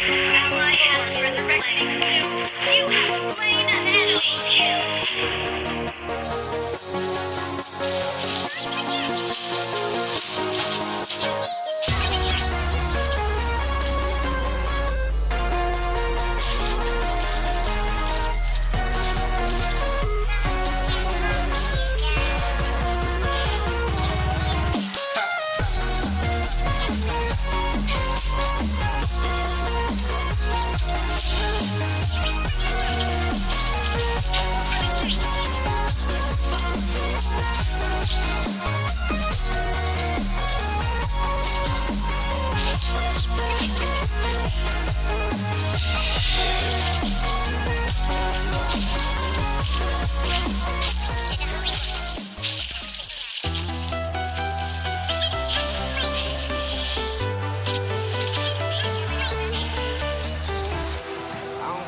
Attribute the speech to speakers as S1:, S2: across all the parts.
S1: Ally has resurrecting suit. You have slain an enemy. Kill.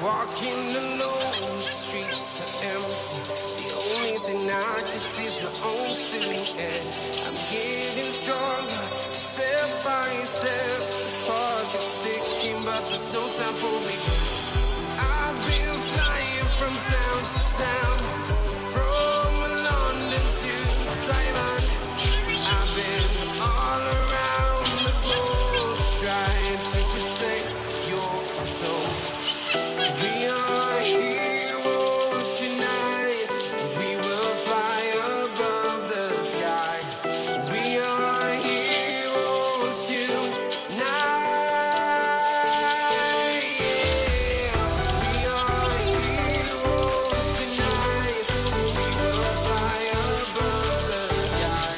S2: Walking alone, the streets are empty. The only thing I can see is my own silhouette. I'm getting stronger, step by step. The clock is ticking, but there's no time for regrets. I've been flying from town to town, from London to Taiwan. I've been all around the globe, trying to protect your soul. We are heroes tonight. We will fly above the sky. We are heroes tonight. Yeah. We are heroes tonight. We will fly above the sky.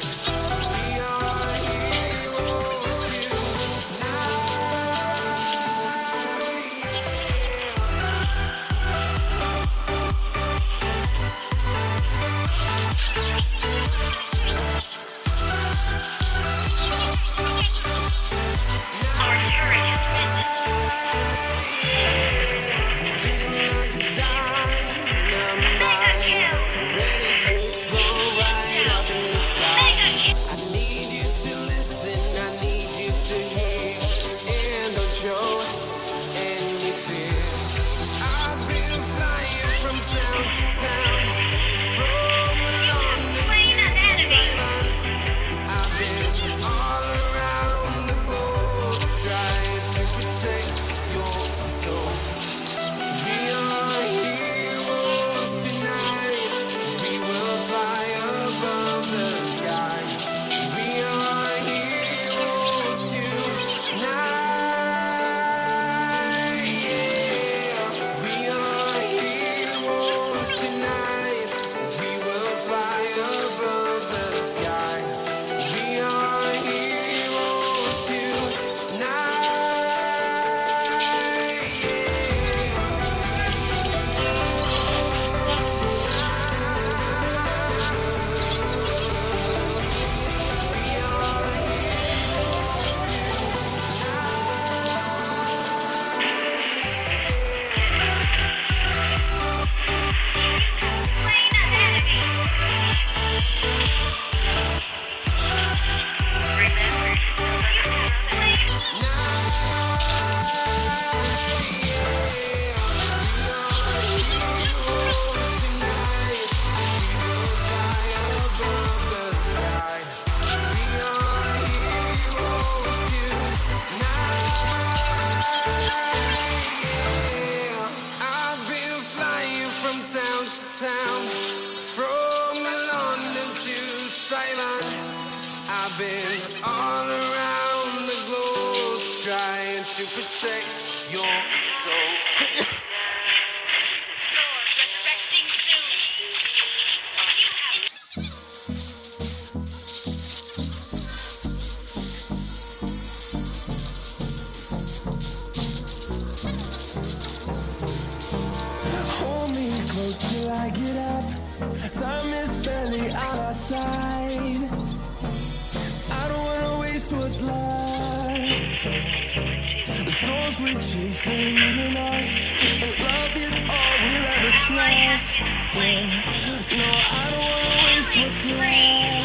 S2: We are heroes tonight.
S1: Our turret has been destroyed. Mega kill. Shut down. Mega kill.
S2: I need you to listen, I need you to hear, and don't show any fear. I've been flying from town to town, from
S1: You have slain an enemy.
S2: I've been all around the globe, trying to protect your soul. We are heroes tonight. We will fly above the sky. We are heroes tonight. Yeah. We are heroes tonight. We will fly above the sky. We are heroes tonight.
S1: Slain an enemy. Remember to tell them you have slain.
S2: I've been flying from town to town, from London to Taiwan. I've been all around the globe, trying to protect your soul.
S1: Lord, resurrecting suits. You have
S3: Hold me close till I get up. Time is barely on our side. I don't wanna waste what's left. The storms we chase are leading us, and love is all we'll ever
S1: ally has
S3: trust.
S1: been slain.
S3: No, I don't wanna waste what's
S1: Killing spree.
S3: left.